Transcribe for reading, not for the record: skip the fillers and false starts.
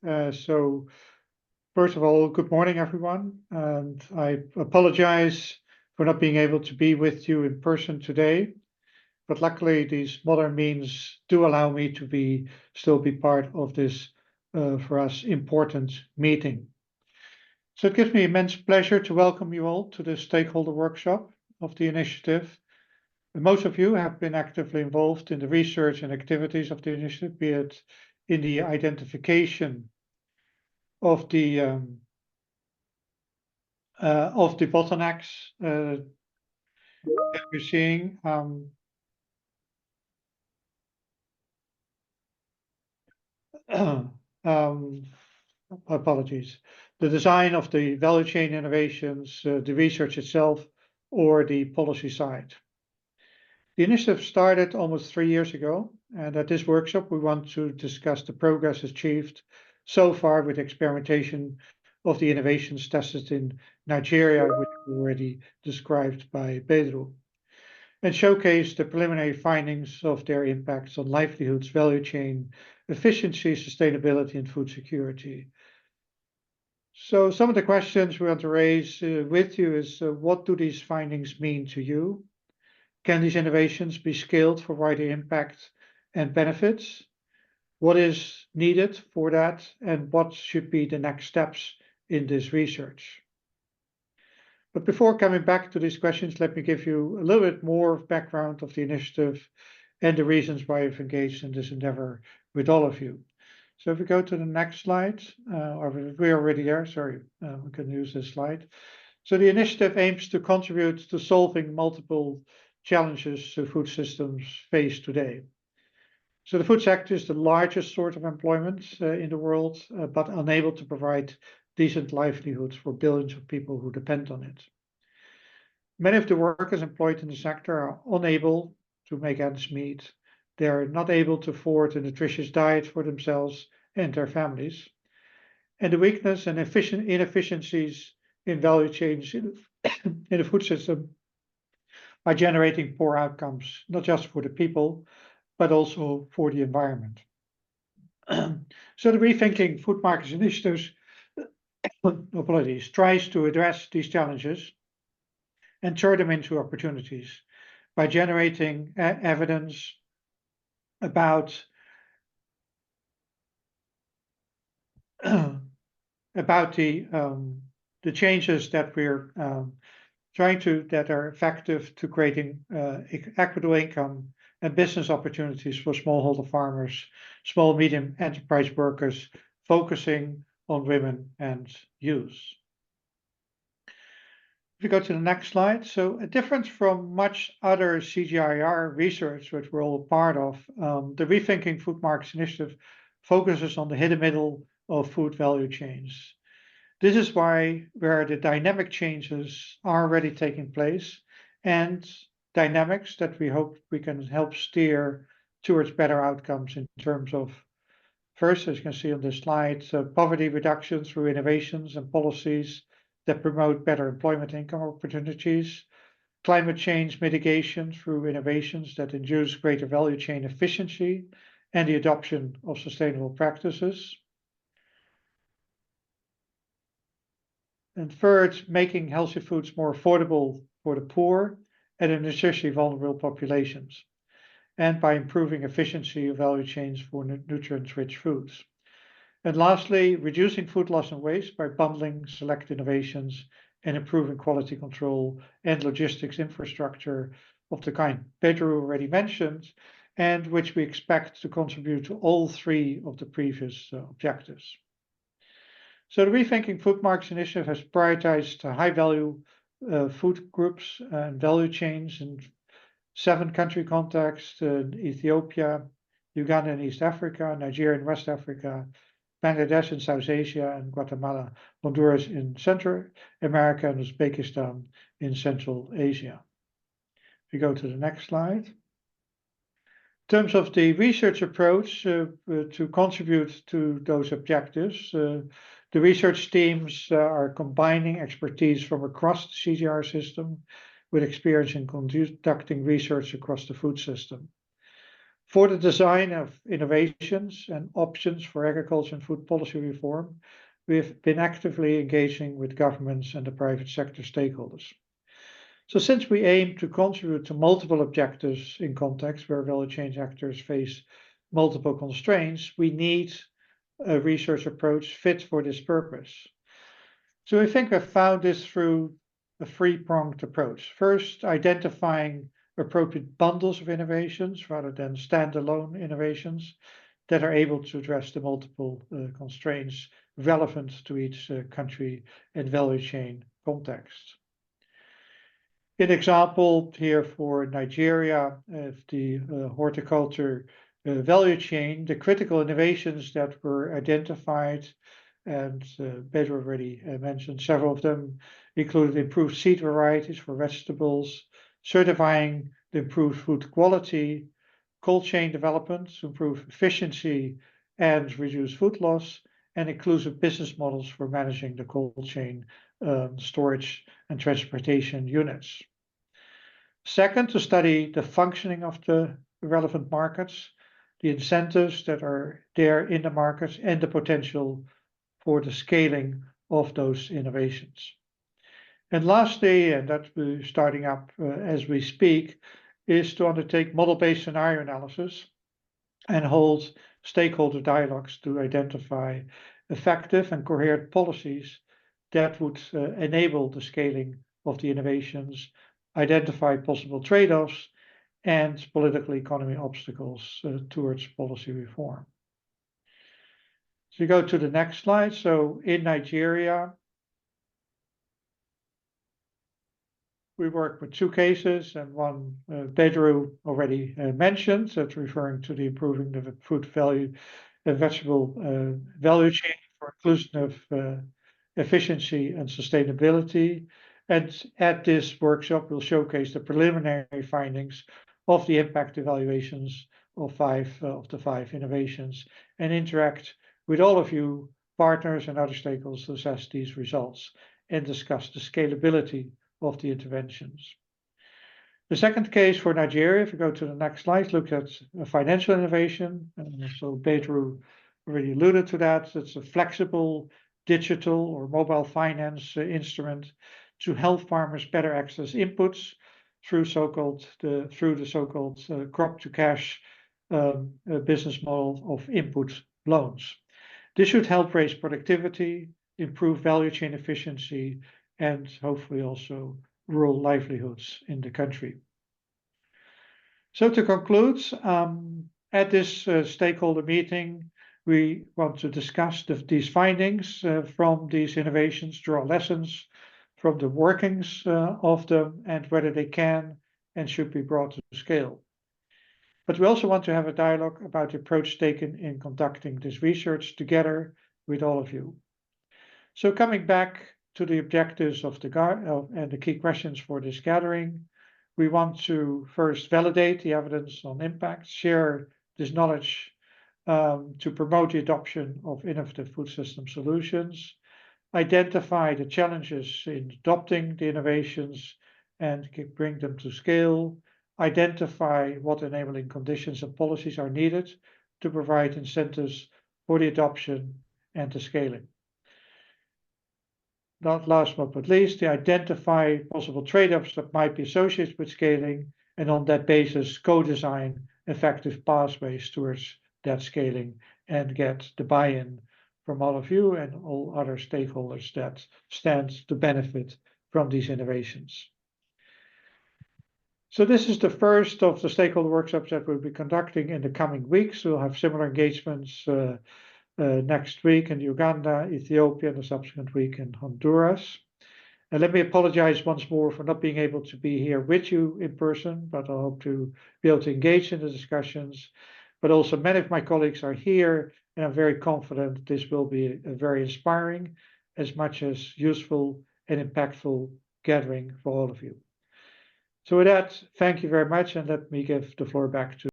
So first of all, good morning, everyone. And I apologize for not being able to be with you in person today. But luckily, these modern means do allow me to still be part of this, for us, important meeting. So it gives me immense pleasure to welcome you all to the Stakeholder Workshop of the initiative. And most of you have been actively involved in the research and activities of the initiative, be it in the identification of the bottlenecks that we're seeing. Apologies. The design of the value chain innovations, the research itself, or the policy side. The initiative started almost 3 years ago, and at this workshop we want to discuss the progress achieved so far with experimentation of the innovations tested in Nigeria, which were already described by Pedro, and showcase the preliminary findings of their impacts on livelihoods, value chain, efficiency, sustainability, and food security. So some of the questions we want to raise with you is, what do these findings mean to you? Can these innovations be scaled for wider impact and benefits? What is needed for that, and what should be the next steps in this research? But before coming back to these questions, let me give you a little bit more background of the initiative and the reasons why I've engaged in this endeavor with all of you. So if we go to the next slide, or we're already there, sorry, we can use this slide. So the initiative aims to contribute to solving multiple challenges food systems face today. So the food sector is the largest source of employment in the world, but unable to provide decent livelihoods for billions of people who depend on it. Many of the workers employed in the sector are unable to make ends meet. They are not able to afford a nutritious diet for themselves and their families. And the weakness and inefficiencies in value chains in the food system are generating poor outcomes, not just for the people, but also for the environment. So the Rethinking Food Markets Initiative tries to address these challenges and turn them into opportunities by generating evidence about the changes that we're that are effective to creating equitable income and business opportunities for smallholder farmers, small medium enterprise workers, focusing on women and youth. If we go to the next slide, so a difference from much other CGIAR research, which we're all part of, the Rethinking Food Markets Initiative focuses on the hidden middle of food value chains. This is where the dynamic changes are already taking place, and dynamics that we hope we can help steer towards better outcomes in terms of, first, as you can see on this slide, poverty reduction through innovations and policies that promote better employment income opportunities, climate change mitigation through innovations that induce greater value chain efficiency and the adoption of sustainable practices. And third, making healthy foods more affordable for the poor and in nutritionally vulnerable populations, and by improving efficiency of value chains for nutrient-rich foods. And lastly, reducing food loss and waste by bundling select innovations and improving quality control and logistics infrastructure of the kind Pedro already mentioned, and which we expect to contribute to all three of the previous objectives. So the Rethinking Food Markets Initiative has prioritized high-value food groups and value chains in 7 country contexts: Ethiopia, Uganda in East Africa, Nigeria in West Africa, Bangladesh in South Asia, and Guatemala, Honduras in Central America, and Uzbekistan in Central Asia. If you go to the next slide. In terms of the research approach to contribute to those objectives, the research teams are combining expertise from across the CGR system with experience in conducting research across the food system. For the design of innovations and options for agriculture and food policy reform, we've been actively engaging with governments and the private sector stakeholders. So since we aim to contribute to multiple objectives in contexts where value chain actors face multiple constraints, we need a research approach fit for this purpose. So I think I've found this through a three-pronged approach. First, identifying appropriate bundles of innovations rather than standalone innovations that are able to address the multiple constraints relevant to each country and value chain context. An example here for Nigeria, the horticulture value chain, the critical innovations that were identified, and Pedro already mentioned several of them, included improved seed varieties for vegetables, certifying the improved food quality, cold chain development to improve efficiency and reduce food loss, and inclusive business models for managing the cold chain storage and transportation units. Second, to study the functioning of the relevant markets, the incentives that are there in the markets, and the potential for the scaling of those innovations. And lastly, and that we're starting up as we speak, is to undertake model-based scenario analysis and hold stakeholder dialogues to identify effective and coherent policies that would enable the scaling of the innovations, identify possible trade-offs, and political economy obstacles towards policy reform. So you go to the next slide. So in Nigeria, we work with two cases, and one Pedro already mentioned, that's referring to the improving the food value, vegetable value chain for inclusive efficiency and sustainability. And at this workshop, we'll showcase the preliminary findings of the impact evaluations of the five innovations and interact with all of you, partners and other stakeholders, to assess these results and discuss the scalability of the interventions. The second case for Nigeria, if you go to the next slide, looks at financial innovation. And so Pedro already alluded to that. It's a flexible digital or mobile finance instrument to help farmers better access inputs through the so-called crop to cash business model of input loans. This should help raise productivity, improve value chain efficiency, and hopefully also rural livelihoods in the country. So to conclude, at this stakeholder meeting, we want to discuss these findings from these innovations, draw lessons from the workings of them, and whether they can and should be brought to scale. But we also want to have a dialogue about the approach taken in conducting this research together with all of you. So coming back to the objectives of and the key questions for this gathering, we want to first validate the evidence on impact, share this knowledge to promote the adoption of innovative food system solutions, identify the challenges in adopting the innovations and bring them to scale, identify what enabling conditions and policies are needed to provide incentives for the adoption and the scaling. Not last but not least, to identify possible trade-offs that might be associated with scaling, and on that basis, co-design effective pathways towards that scaling and get the buy-in from all of you and all other stakeholders that stand to benefit from these innovations. So this is the first of the stakeholder workshops that we'll be conducting in the coming weeks. We'll have similar engagements next week in Uganda, Ethiopia, and the subsequent week in Honduras. And let me apologize once more for not being able to be here with you in person, but I hope to be able to engage in the discussions. But also many of my colleagues are here, and I'm very confident this will be a very inspiring, as much as useful and impactful gathering for all of you. So with that, thank you very much, and let me give the floor back to